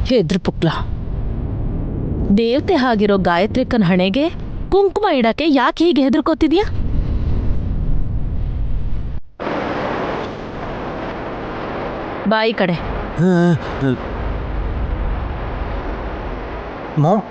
ಹೆದ್ರ ಪುಕ್ಲ, ದೇವತೆ ಆಗಿರೋ ಗಾಯತ್ರಿಕನ್ ಹಣೆಗೆ ಕುಂಕುಮ ಇಡಕ್ಕೆ ಯಾಕೆ ಹೀಗೆ ಹೆದರ್ಕೋತಿದ್ಯಾ? ಬಾಯಿ ಕಡೆ. ಮಾಮ್,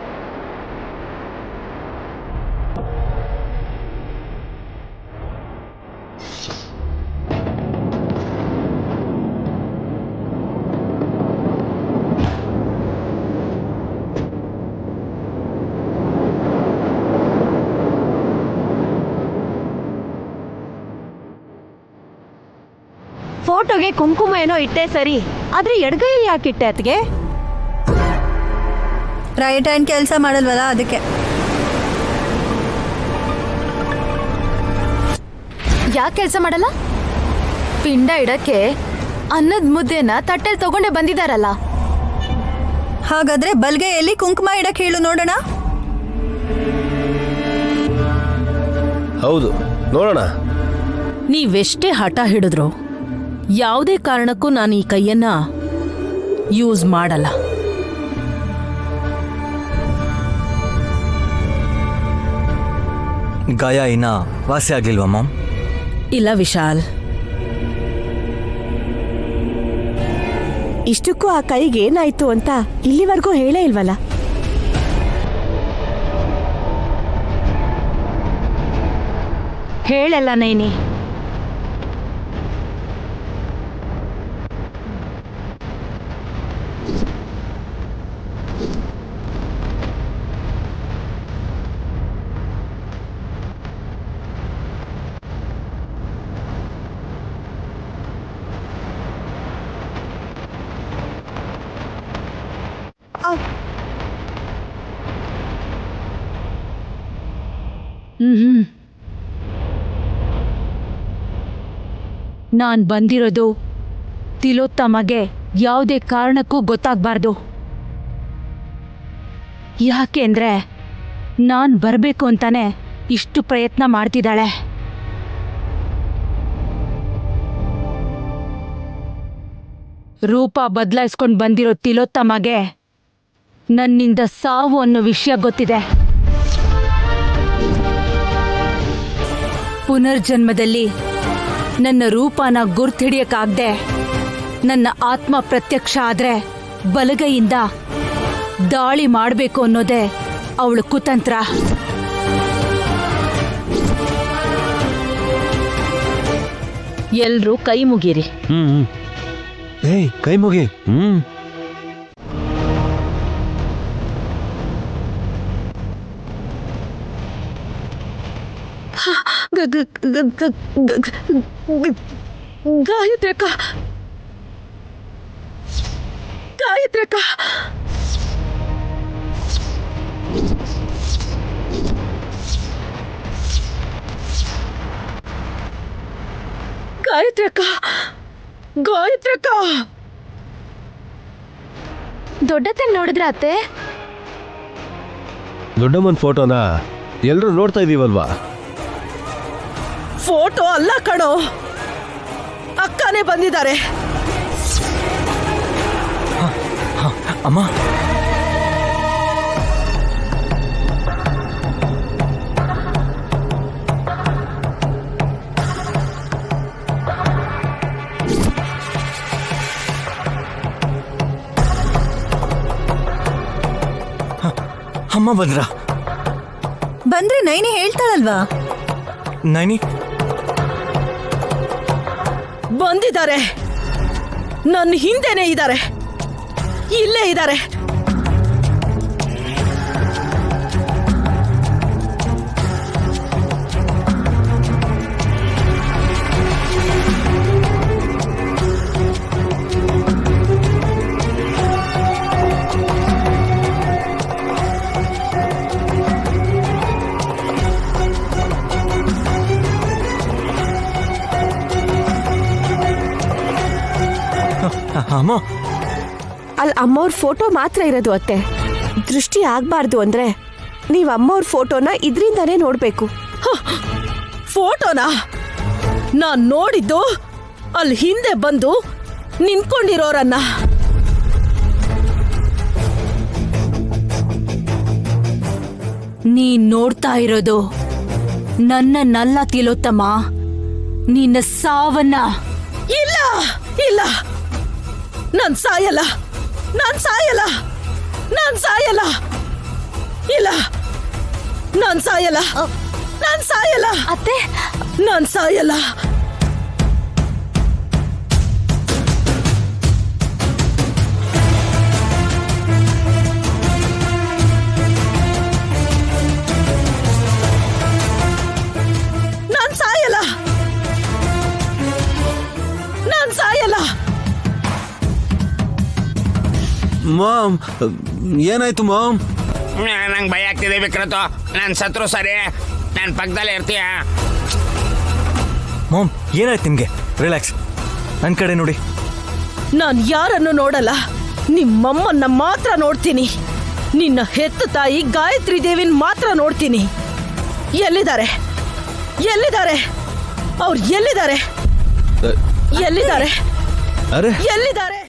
ಫೋಟೋಗೆ ಕುಂಕುಮ ಏನೋ ಇಟ್ಟೆ ಸರಿ, ಆದ್ರೆ ಎಡಗೈಯಲ್ಲಿ ಯಾಕಿಟ್ಟೆ ಅತ್ಗೆ? ರೈಟ್ ಹ್ಯಾಂಡ್ ಕೆಲಸ ಮಾಡಲ್ವಲ್ಲ ಅದಕ್ಕೆ. ಯಾಕೆ ಕೆಲಸ ಮಾಡಲ್ಲ? ಪಿಂಡ ಇಡಕ್ಕೆ ಅನ್ನದ ಮುದ್ದೆನ ತಟ್ಟೆಲ್ ತಗೊಂಡೇ ಬಂದಿದಾರಲ್ಲ. ಹಾಗಾದ್ರೆ ಬಲ್ಗೆಯಲ್ಲಿ ಕುಂಕುಮ ಇಡಕ್ಕೆ ಹೇಳು ನೋಡೋಣ. ಹೌದು, ನೋಡೋಣ. ನೀವೆಷ್ಟೇ ಹಠ ಹಿಡಿದ್ರು ಯಾವುದೇ ಕಾರಣಕ್ಕೂ ನಾನು ಈ ಕೈಯನ್ನ ಯೂಸ್ ಮಾಡಲ್ಲ. ಗಾಯ ಇನ್ನ ವಾಸಿ ಆಗ್ಲಿಲ್ವಾ ಮಾಮ್? ಇಲ್ಲ ವಿಶಾಲ್, ಇಷ್ಟಕ್ಕೂ ಆ ಕೈಗೆ ಏನಾಯ್ತು ಅಂತ ಇಲ್ಲಿವರೆಗೂ ಹೇಳೇ ಇಲ್ವಲ್ಲ. ಹೇಳಲ್ಲ ನೈನಿ. ನಾನ್ ಬಂದಿರೋದು ತಿಲೋತ್ತಮಗೆ ಯಾವುದೇ ಕಾರಣಕ್ಕೂ ಗೊತ್ತಾಗಬಾರ್ದು. ಯಾಕೆಂದ್ರೆ ನಾನ್ ಬರಬೇಕು ಅಂತಾನೆ ಇಷ್ಟು ಪ್ರಯತ್ನ ಮಾಡ್ತಿದ್ದಾಳೆ. ರೂಪ ಬದಲಾಯಿಸ್ಕೊಂಡು ಬಂದಿರೋ ತಿಲೋತ್ತಮಗೆ ನನ್ನಿಂದ ಸಾವು ಅನ್ನೋ ವಿಷಯ ಗೊತ್ತಿದೆ. ಪುನರ್ಜನ್ಮದಲ್ಲಿ ನನ್ನ ರೂಪನ ಗುರ್ತಿಡಿಯಕ್ಕಾಗ್ದೆ ನನ್ನ ಆತ್ಮ ಪ್ರತ್ಯಕ್ಷ ಆದ್ರೆ ಬಲಗೈಯಿಂದ ದಾಳಿ ಮಾಡಬೇಕು ಅನ್ನೋದೇ ಅವಳು ಕುತಂತ್ರ. ಎಲ್ರೂ ಕೈ ಮುಗಿರಿ. ಏಯ್, ಕೈ ಮುಗಿ. ಗಾಯತ್ರಿಕ, ಗಾಯತ್ರಿಕ, ಗಾಯತ್ರಿಕ, ಗಾಯತ್ರಿಕ. ದೊಡ್ಡತ್ತೆ ನೋಡಿದ್ರ ಅತ್ತೆ? ದೊಡ್ಡಮ್ಮನ ಫೋಟೋನ ಎಲ್ಲರೂ ನೋಡ್ತಾ ಇದೀವಲ್ವಾ? ಫೋಟೋ ಅಲ್ಲ ಕಣೋ, ಅಕ್ಕನೇ ಬಂದಿದ್ದಾರೆ. ಅಮ್ಮ, ಅಮ್ಮ ಬಂದ್ರೆ ನೈನಿ ಹೇಳ್ತಾಳಲ್ವಾ? ನೈನಿ ಬಂದಿದ್ದಾರೆ, ನನ್ನ ಹಿಂದೆನೇ ಇದ್ದಾರೆ, ಇಲ್ಲೇ ಇದ್ದಾರೆ. ಅಮ್ಮ, ಅಲ್ಲಿ ಅಮ್ಮವ್ರ ಫೋಟೋ ಮಾತ್ರ ಇರೋದು ಅತ್ತೆ. ದೃಷ್ಟಿ ಆಗ್ಬಾರ್ದು ಅಂದ್ರೆ ನೀವು ಅಮ್ಮವ್ರ ಫೋಟೋನ ಇದರಿಂದಾನೇ ನೋಡ್ಬೇಕು. ಫೋಟೋನಾ ನಾನ್ ನೋಡಿದ್ದು ಅಲ್ಲಿ ಹಿಂದೆ ಬಂದು ನಿಂತ್ಕೊಂಡಿರೋರನ್ನ. ನೀನ್ ನೋಡ್ತಾ ಇರೋದು ನನ್ನನ್ನಲ್ಲ ತಿಲೋತ್ತಮ, ನಿನ್ನ ಸಾವನ್ನ. ಇಲ್ಲ ಇಲ್ಲ, ನಾನ್ ಸಾಯಲ್ಲ, ನಾನ್ ಸಾಯಲ್ಲ, ನಾನ್ ಸಾಯಲ್ಲ. ಇಲ್ಲ, ನಾನ್ ಸಾಯಲ್ಲ, ನಾನ್ ಸಾಯಲ್ಲ, ಅತ್ತೆ, ನಾನ್ ಸಾಯಲ್ಲ. ನಾನ್ ಸಾಯಲ್ಲ, ನಾನ್ ಸಾಯಲ್ಲ. ಮಾಮ್, ಏನಾಯ್ತು ಮಾಮ್? ನಂಗೆ ಭಯ ಆಗ್ತಿದೆ ವಿಕ್ರತು. ನಾನು ಸತ್ರು ಸರಿ, ನಾನು ಪಕ್ಕದಲ್ಲೇ ಇರ್ತೀಯ. ಮಾಮ್, ಏನಾಯ್ತು ನಿಮ್ಗೆ? ರಿಲ್ಯಾಕ್ಸ್, ನನ್ನ ಕಡೆ ನೋಡಿ. ನಾನ್ ಯಾರನ್ನು ನೋಡಲ್ಲ, ನಿಮ್ಮಮ್ಮನ್ನ ಮಾತ್ರ ನೋಡ್ತೀನಿ. ನಿನ್ನ ಹೆತ್ತ ತಾಯಿ ಗಾಯತ್ರಿ ದೇವಿನ ಮಾತ್ರ ನೋಡ್ತೀನಿ. ಎಲ್ಲಿದ್ದಾರೆ? ಎಲ್ಲಿದ್ದಾರೆ? ಅವ್ರು ಎಲ್ಲಿದ್ದಾರೆ? ಎಲ್ಲಿದ್ದಾರೆ? ಅರೆ ಎಲ್ಲಿದ್ದಾರೆ?